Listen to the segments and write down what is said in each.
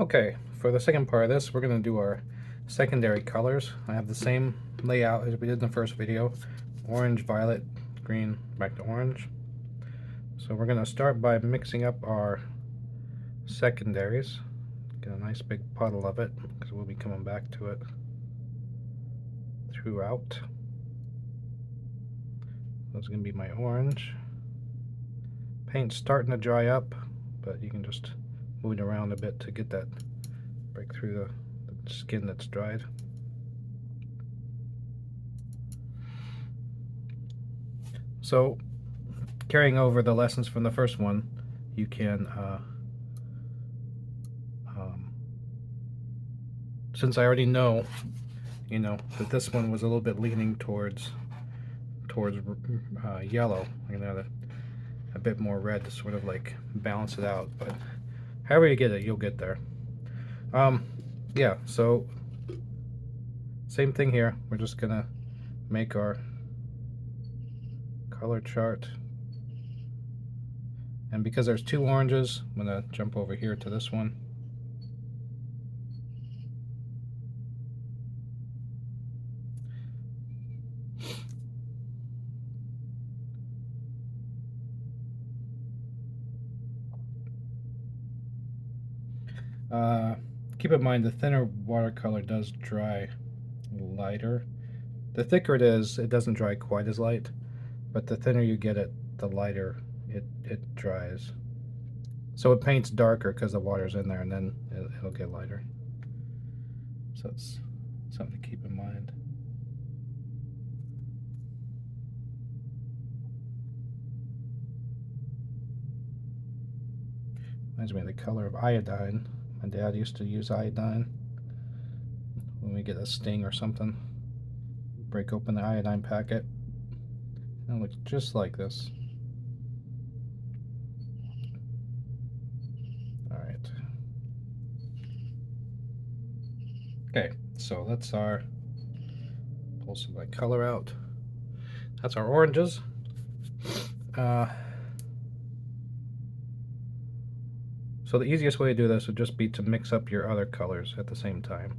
Okay, for the second part of this, we're going to do our secondary colors. I have the same layout as we did in the first video. Orange, violet, green, back to orange. So we're going to start by mixing up our secondaries. Get a nice big puddle of it, because we'll be coming back to it throughout. That's going to be my orange. Paint's starting to dry up, but you can just move it around a bit to get that, break through the skin that's dried. So, carrying over the lessons from the first one, you can, since I already know, that this one was a little bit leaning towards yellow, I'm gonna add a bit more red to sort of like balance it out. But however you get it, you'll get there. Yeah, so same thing here. We're just gonna make our color chart, and because there's two oranges, I'm gonna jump over here to this one. Keep in mind the thinner watercolor does dry lighter. The thicker it is, it doesn't dry quite as light, but the thinner you get it, the lighter it dries. So it paints darker because the water's in there, and then it'll get lighter. So it's something to keep in mind. Reminds me of the color of iodine. My dad used to use iodine when we get a sting or something. Break open the iodine packet, and it looks just like this. Alright. Okay, so that's our, pull some of that color out. That's our oranges. So the easiest way to do this would just be to mix up your other colors at the same time.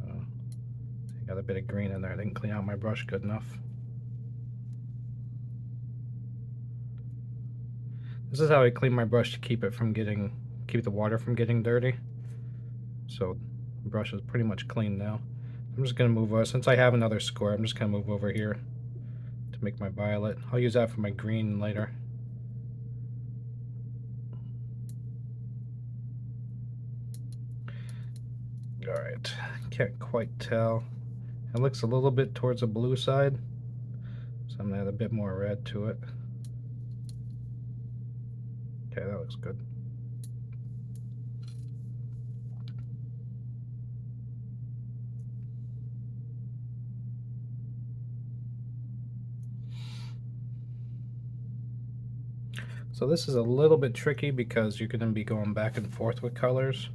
I got a bit of green in there. I didn't clean out my brush good enough. This is how I clean my brush to keep the water from getting dirty. So the brush is pretty much clean now. I'm just gonna move over, since I have another square, I'm just gonna move over here to make my violet. I'll use that for my green later. Alright, can't quite tell. It looks a little bit towards the blue side, so I'm gonna add a bit more red to it. Okay, that looks good. So this is a little bit tricky because you're going to be going back and forth with colors.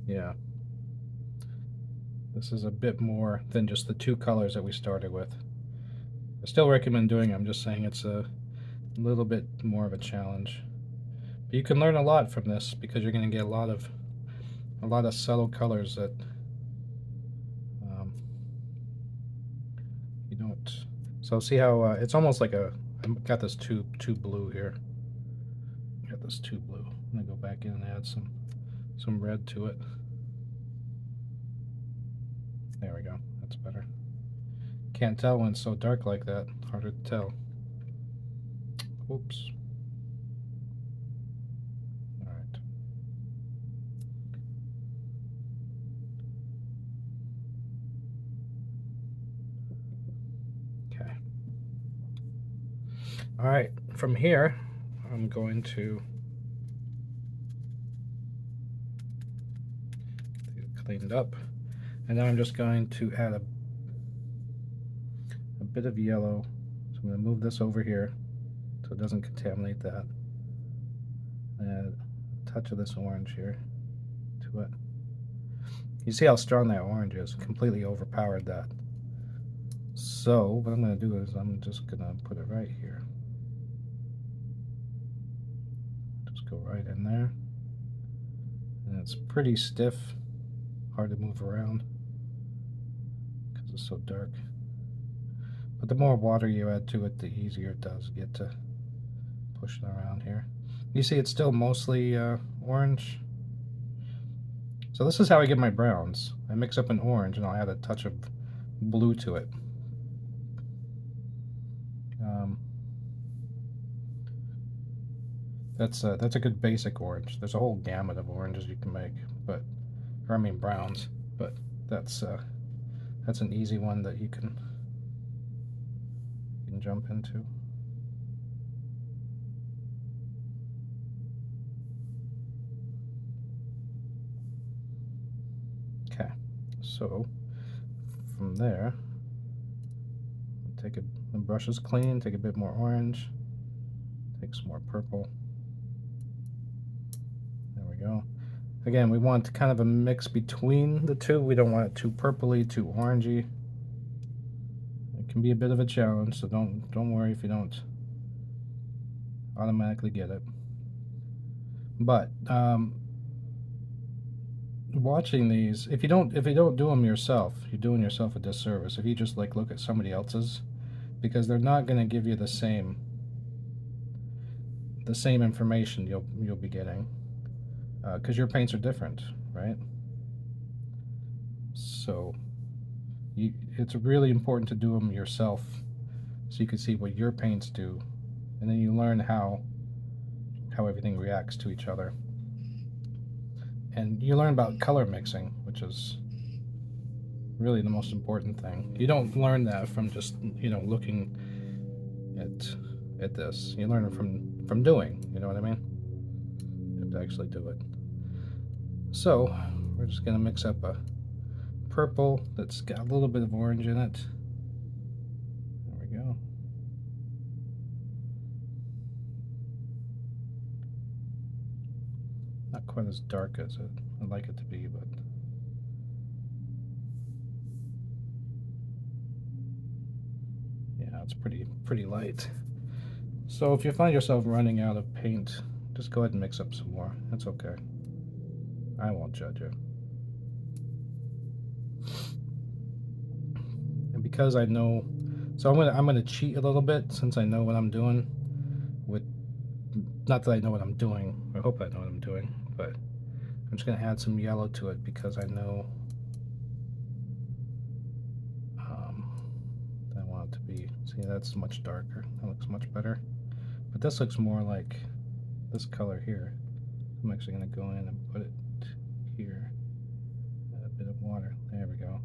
Yeah. This is a bit more than just the two colors that we started with. I still recommend doing it. I'm just saying it's a little bit more of a challenge. But you can learn a lot from this because you're going to get a lot of subtle colors that you don't. So see how it's almost like I've got this too blue here. Got this too blue. I'm gonna go back in and add some red to it. There we go. That's better. Can't tell when it's so dark like that. Harder to tell. Oops. All right. Okay. All right. From here, I'm going to get it cleaned up, and now I'm just going to add a bit of yellow. So I'm going to move this over here so it doesn't contaminate that. Add a touch of this orange here to it. You see how strong that orange is? Completely overpowered that. So what I'm going to do is I'm just going to put it right here. Just go right in there. And it's pretty stiff, hard to move around because it's so dark. But the more water you add to it, the easier it does get to push it around here. You see it's still mostly orange. So this is how I get my browns. I mix up an orange and I'll add a touch of blue to it. That's a good basic orange. There's a whole gamut of oranges you can make, but or I mean browns, but that's an easy one that you can jump into. Okay, so from there, take it. The brush is clean. Take a bit more orange. Take some more purple. There we go. Again, we want kind of a mix between the two. We don't want it too purpley, too orangey. It can be a bit of a challenge, so don't worry if you don't automatically get it. But watching these, if you don't do them yourself, you're doing yourself a disservice. If you just like look at somebody else's, because they're not going to give you the same information you'll be getting, because your paints are different, right? So it's really important to do them yourself, so you can see what your paints do, and then you learn how everything reacts to each other. And you learn about color mixing, which is really the most important thing. You don't learn that from just, looking at this. You learn it from doing, you know what I mean? You have to actually do it. So, we're just going to mix up a purple that's got a little bit of orange in it. There we go. Not quite as dark as I'd like it to be, but yeah, it's pretty light. So if you find yourself running out of paint, just go ahead and mix up some more. That's okay. I won't judge you. And because I know, so I'm gonna cheat a little bit since I know what I'm doing. With not that I know what I'm doing. I hope I know what I'm doing, but I'm just gonna add some yellow to it because I know that I want it to be. See, that's much darker. That looks much better. But this looks more like this color here. I'm actually gonna go in and put it here. Add a bit of water. There we go.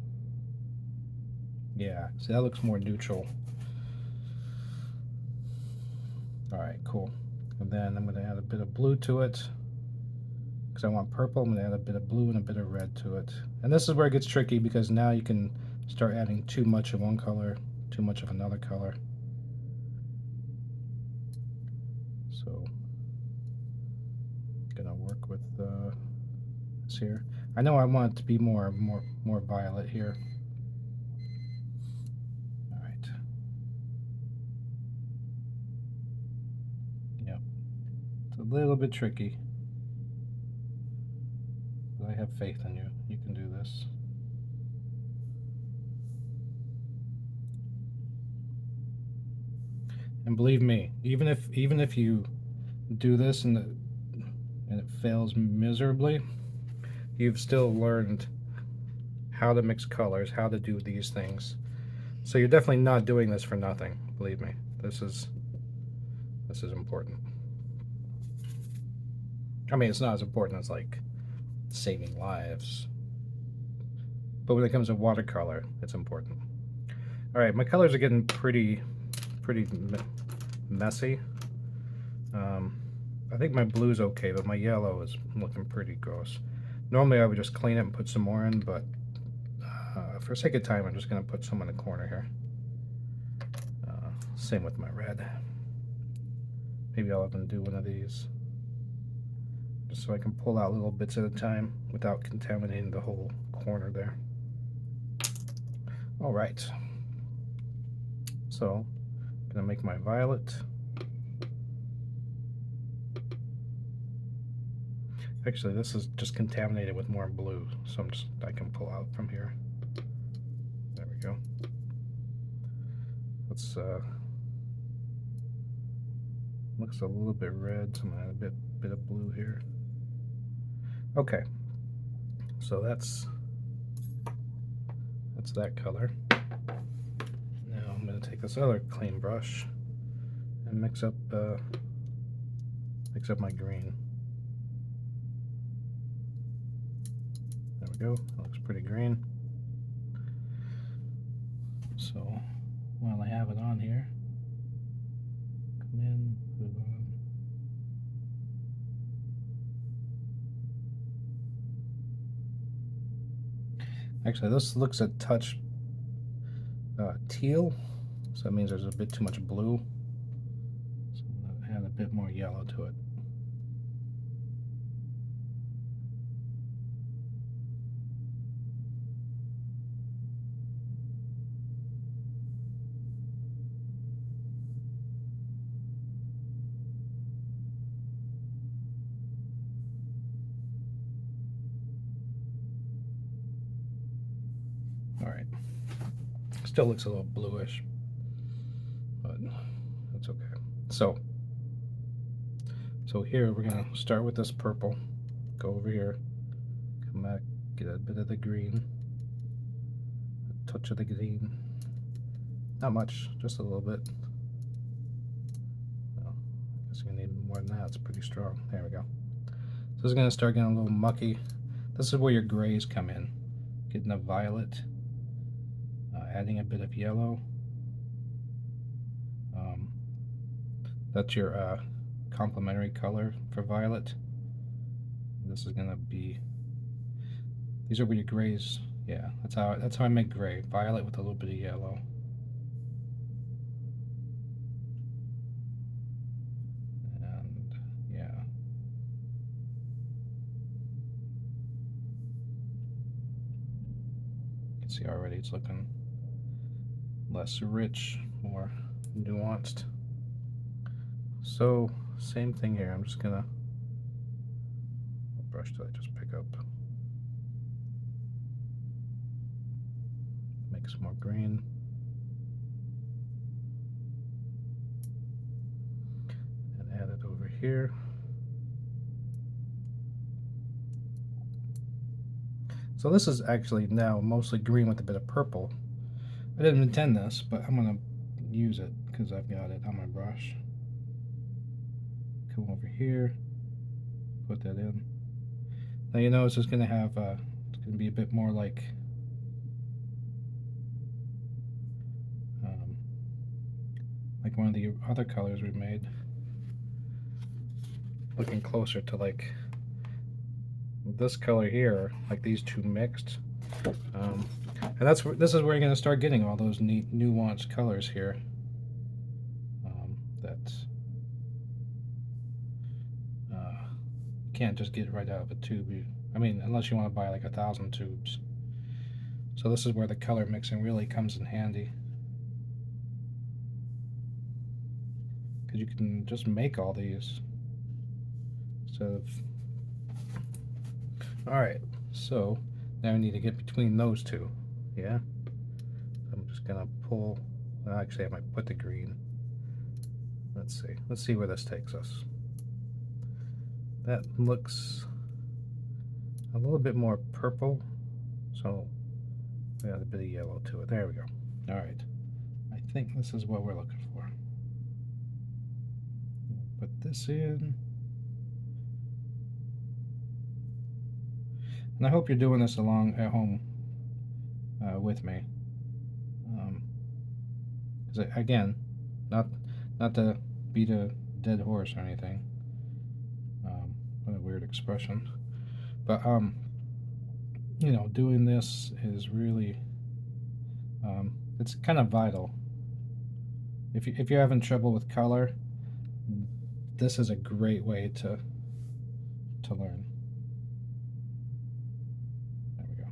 Yeah, see, that looks more neutral. Alright, cool. And then I'm going to add a bit of blue to it. Because I want purple, I'm going to add a bit of blue and a bit of red to it. And this is where it gets tricky because now you can start adding too much of one color, too much of another color. So, I'm going to work with this here. I know I want it to be more violet here. A little bit tricky, but I have faith in you. You can do this. And believe me, even if you do this and it fails miserably, you've still learned how to mix colors, how to do these things. So you're definitely not doing this for nothing. Believe me, this is important. I mean, it's not as important as like saving lives, but when it comes to watercolor, it's important. All right, my colors are getting pretty messy. I think my blue's okay, but my yellow is looking pretty gross. Normally I would just clean it and put some more in, but for sake of time, I'm just going to put some in the corner here. Same with my red. Maybe I'll even do one of these, just so I can pull out little bits at a time without contaminating the whole corner there. All right. So, I'm going to make my violet. Actually, this is just contaminated with more blue, so I can pull out from here. There we go. Let's looks a little bit red, so I'm gonna add a bit of blue here. Okay, so that's that color. Now I'm gonna take this other clean brush and mix up my green. There we go. That looks pretty green. So while I have it on here, come in, move on. Actually, this looks a touch teal, so that means there's a bit too much blue. So I'm going to add a bit more yellow to it. All right. Still looks a little bluish, but that's okay. So here we're gonna start with this purple. Go over here, come back, get a bit of the green, a touch of the green. Not much, just a little bit. Well, I guess you need more than that. It's pretty strong. There we go. So this is gonna start getting a little mucky. This is where your grays come in. Getting a violet, adding a bit of yellow. That's your complementary color for violet. This is gonna be, these are where your grays, yeah, that's how I make gray. Violet with a little bit of yellow. And yeah. You can see already it's looking less rich, more nuanced. So same thing here. I'm just gonna, what brush did I just pick up? Make some more green. And add it over here. So this is actually now mostly green with a bit of purple. I didn't intend this, but I'm gonna use it because I've got it on my brush. Come over here, put that in. Now you notice it's gonna have it's gonna be a bit more like one of the other colors we made. Looking closer to like this color here, like these two mixed. And this is where you're gonna start getting all those neat nuanced colors here. That you can't just get right out of a tube. I mean, unless you want to buy like 1,000 tubes. So this is where the color mixing really comes in handy, because you can just make all these instead of. All right, so now I need to get between those two. Yeah, I'm just gonna pull. Well, actually, I might put the green. Let's see where this takes us. That looks a little bit more purple, so add a bit of yellow to it. There we go. All right, I think this is what we're looking for. Put this in. And I hope you're doing this along at home with me. Because again, not to beat a dead horse or anything. What a weird expression. But you know, doing this is really it's kind of vital. If you're having trouble with color, this is a great way to learn. There we go.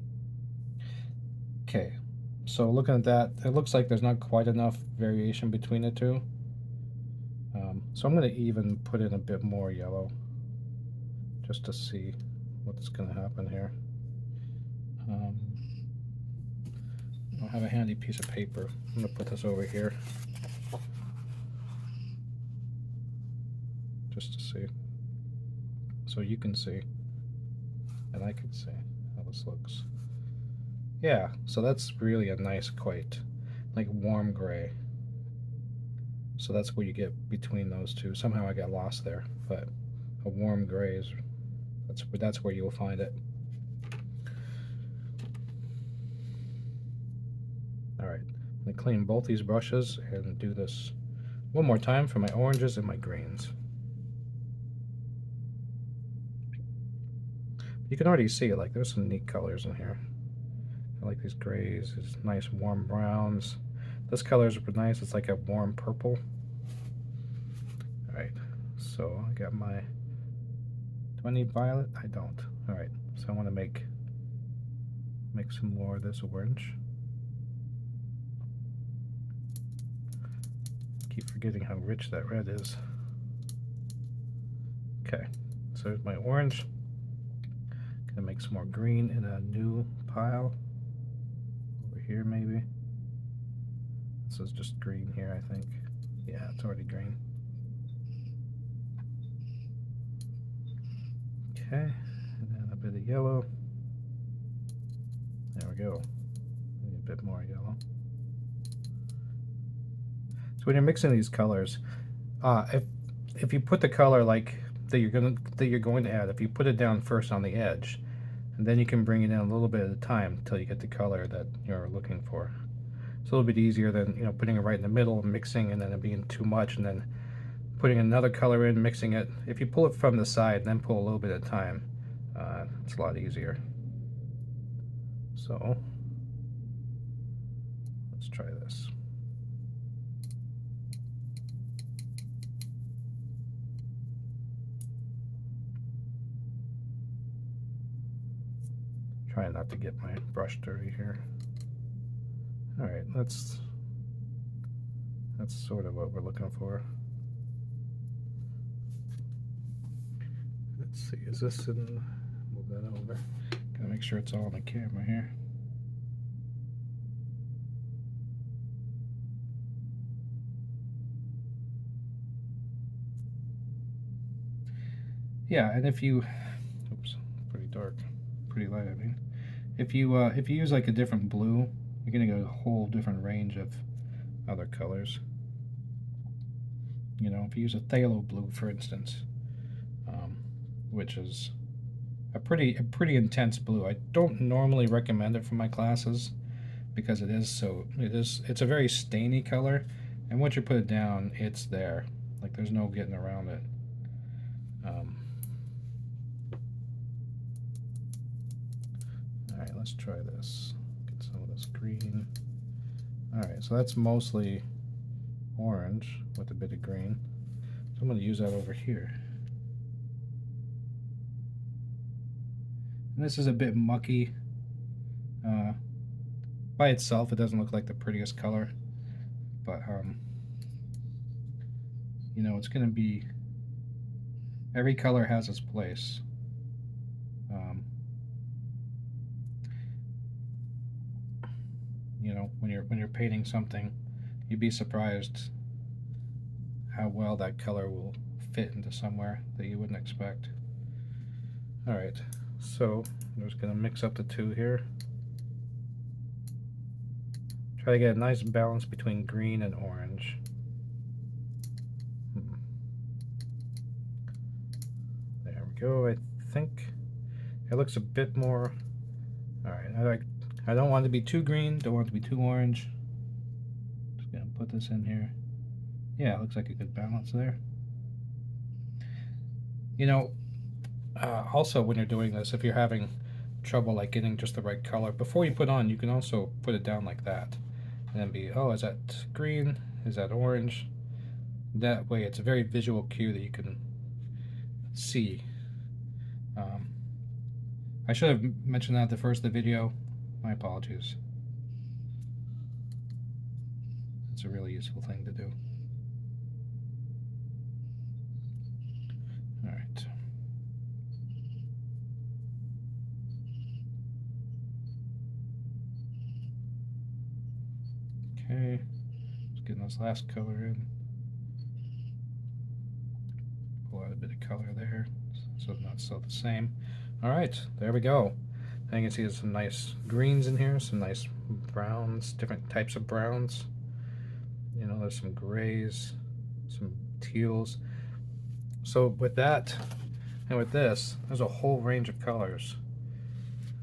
Okay, so looking at that, it looks like there's not quite enough variation between the two. So I'm going to even put in a bit more yellow, just to see what's going to happen here. I don't have a handy piece of paper. I'm going to put this over here just to see, so you can see and I can see how this looks. Yeah, so that's really a nice, quite like warm gray. So that's what you get between those two. Somehow I got lost there, but a warm gray is that's where you'll find it. All right, I'm gonna clean both these brushes and do this one more time for my oranges and my greens. You can already see it, like there's some neat colors in here. I like these grays, these nice warm browns. This color's nice, it's like a warm purple. All right, so I got my, do I need violet? I don't. All right, so I want to make some more of this orange. Keep forgetting how rich that red is. Okay, so there's my orange. Gonna make some more green in a new pile over here, maybe. This is just green here, I think. Yeah, it's already green. Okay, and then a bit of yellow. There we go. Maybe a bit more yellow. So when you're mixing these colors, if you put the color like that you're going to add, if you put it down first on the edge, and then you can bring it in a little bit at a time until you get the color that you're looking for. It's a little bit easier than putting it right in the middle, mixing, and then it being too much, and then putting another color in, mixing it. If you pull it from the side, and then pull a little bit at a time, it's a lot easier. So let's try this. Trying not to get my brush dirty here. All right, that's sort of what we're looking for. Let's see, is this in, move that over. Gotta make sure it's all on the camera here. Yeah, and if you, oops, pretty dark, pretty light, I mean. If you use like a different blue, you're gonna get a whole different range of other colors. If you use a phthalo blue, for instance, which is a pretty intense blue. I don't normally recommend it for my classes because it's a very stainy color, and once you put it down, it's there. Like there's no getting around it. All right, let's try this. Get some of this green. All right, so that's mostly orange with a bit of green. So I'm going to use that over here. And this is a bit mucky. By itself, it doesn't look like the prettiest color, but it's going to be, every color has its place. When you're painting something, you'd be surprised how well that color will fit into somewhere that you wouldn't expect. All right, so I'm just going to mix up the two here. Try to get a nice balance between green and orange. There we go. I think it looks a bit more. All right, I don't want it to be too green, don't want it to be too orange. Just gonna put this in here. Yeah, it looks like a good balance there. Also when you're doing this, if you're having trouble like getting just the right color, before you put on, you can also put it down like that. And then be, oh, is that green? Is that orange? That way it's a very visual cue that you can see. I should have mentioned that at the first of the video. My apologies. It's a really useful thing to do. All right. Okay, just getting this last color in. Pull out a bit of color there, so it's not so the same. All right, there we go. And you can see there's some nice greens in here, some nice browns, different types of browns. You know, there's some grays, some teals. So with that and with this, there's a whole range of colors.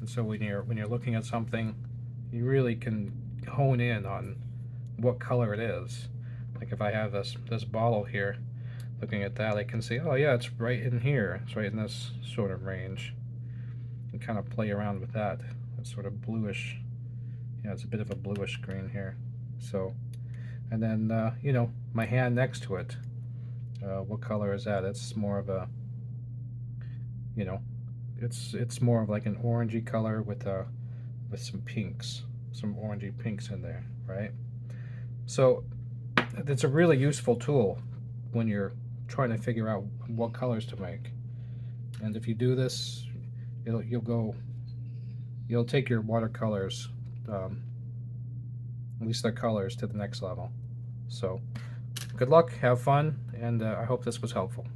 And so when you're looking at something, you really can hone in on what color it is. Like if I have this bottle here, looking at that, I can see, oh yeah, it's right in here. It's right in this sort of range. And kind of play around with that. It's sort of bluish. Yeah, it's a bit of a bluish green here. So, and then you know, my hand next to it. What color is that? It's more of a, you know, it's more of like an orangey color with some pinks, some orangey pinks in there, right? So it's a really useful tool when you're trying to figure out what colors to make. And if you do this, you'll take your watercolors, at least their colors, to the next level. So good luck, have fun, and I hope this was helpful.